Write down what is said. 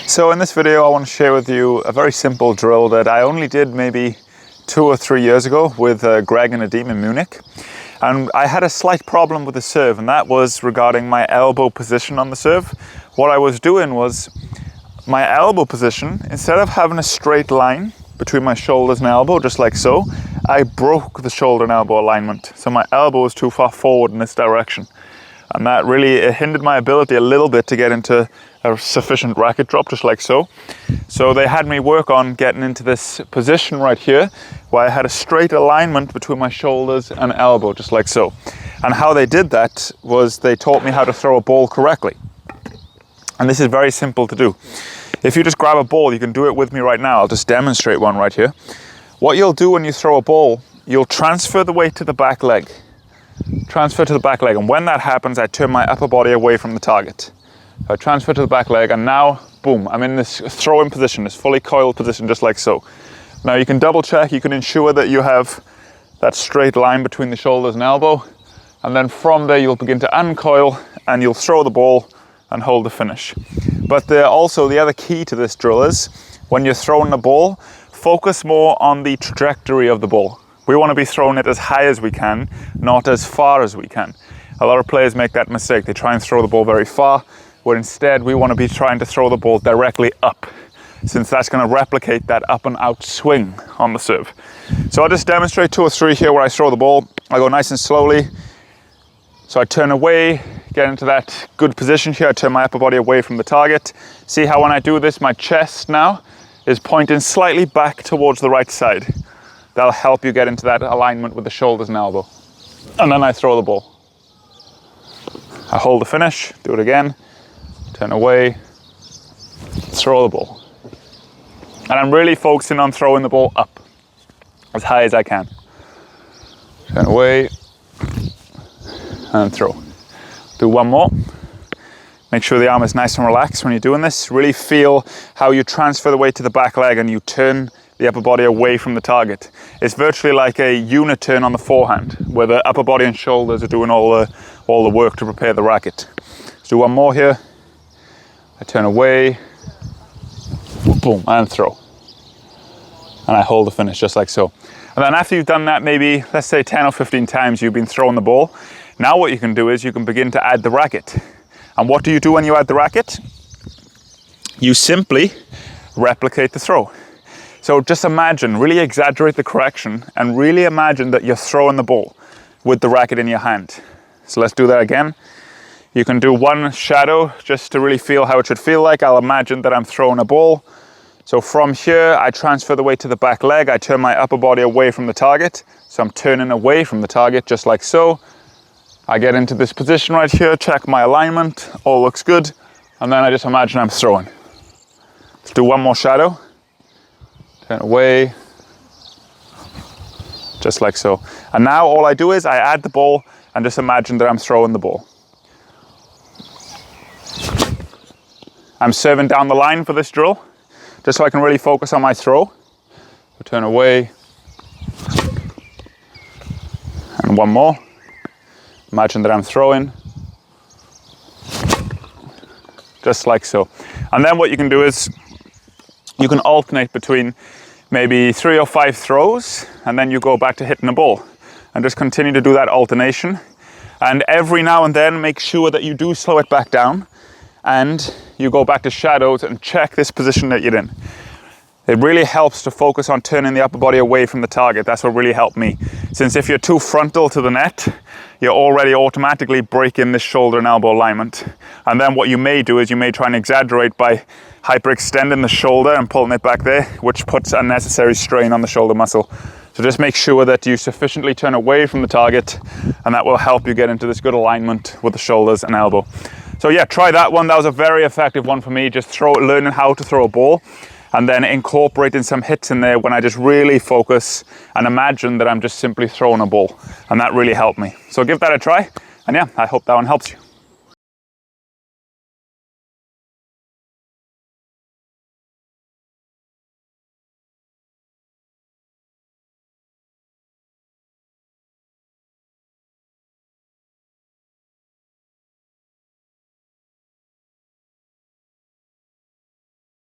So in this video I want to share with you a very simple drill that I only did maybe 2 or 3 years ago with Greg and Adim in Munich. And I had a slight problem with the serve, and that was regarding my elbow position on the serve. What I was doing was my elbow position, instead of having a straight line between my shoulders and elbow, just like so, I broke the shoulder and elbow alignment. So my elbow was too far forward in this direction. And that really hindered my ability a little bit to get into a sufficient racket drop, just like so. So they had me work on getting into this position right here, where I had a straight alignment between my shoulders and elbow, just like so. And how they did that was they taught me how to throw a ball correctly. And this is very simple to do. If you just grab a ball, you can do it with me right now. I'll just demonstrate one right here. What you'll do when you throw a ball, you'll transfer the weight to the back leg. Transfer to the back leg, and when that happens, I turn my upper body away from the target. So I transfer to the back leg, and now, boom, I'm in this throwing position, this fully coiled position, just like so. Now you can double check, you can ensure that you have that straight line between the shoulders and elbow, and then from there you'll begin to uncoil, and you'll throw the ball and hold the finish. But also the other key to this drill is, when you're throwing the ball, focus more on the trajectory of the ball. We want to be throwing it as high as we can, not as far as we can. A lot of players make that mistake. They try and throw the ball very far, where instead we want to be trying to throw the ball directly up, since that's going to replicate that up and out swing on the serve. So I'll just demonstrate 2 or 3 here where I throw the ball. I go nice and slowly. So I turn away, get into that good position here. I turn my upper body away from the target. See how when I do this, my chest now is pointing slightly back towards the right side. That'll help you get into that alignment with the shoulders and elbow. And then I throw the ball. I hold the finish, do it again, turn away, throw the ball. And I'm really focusing on throwing the ball up, as high as I can. Turn away, and throw. Do one more. Make sure the arm is nice and relaxed when you're doing this. Really feel how you transfer the weight to the back leg and you turn the upper body away from the target. It's virtually like a unit turn on the forehand, where the upper body and shoulders are doing all the work to prepare the racket. Let's do one more here. I turn away, boom, and throw. And I hold the finish just like so. And then after you've done that, maybe, let's say 10 or 15 times you've been throwing the ball, now what you can do is you can begin to add the racket. And what do you do when you add the racket? You simply replicate the throw. So just imagine, really exaggerate the correction, and really imagine that you're throwing the ball with the racket in your hand. So let's do that again. You can do one shadow just to really feel how it should feel like. I'll imagine that I'm throwing a ball. So from here, I transfer the weight to the back leg. I turn my upper body away from the target. So I'm turning away from the target, just like so. I get into this position right here, check my alignment, all looks good. And then I just imagine I'm throwing. Let's do one more shadow. Turn away, just like so. And now all I do is I add the ball and just imagine that I'm throwing the ball. I'm serving down the line for this drill, just so I can really focus on my throw. So turn away, and one more. Imagine that I'm throwing, just like so. And then what you can do is you can alternate between maybe 3 or 5 throws, and then you go back to hitting the ball, and just continue to do that alternation. And every now and then make sure that you do slow it back down, and you go back to shadows and check this position that you're in. It really helps to focus on turning the upper body away from the target. That's what really helped me. Since if you're too frontal to the net, you're already automatically breaking this shoulder and elbow alignment. And then what you may do is you may try and exaggerate by hyperextending the shoulder and pulling it back there, which puts unnecessary strain on the shoulder muscle. So just make sure that you sufficiently turn away from the target, and that will help you get into this good alignment with the shoulders and elbow. So yeah, try that one. That was a very effective one for me, just learning how to throw a ball, and then incorporating some hits in there when I just really focus and imagine that I'm just simply throwing a ball. And that really helped me. So give that a try. And yeah, I hope that one helps you.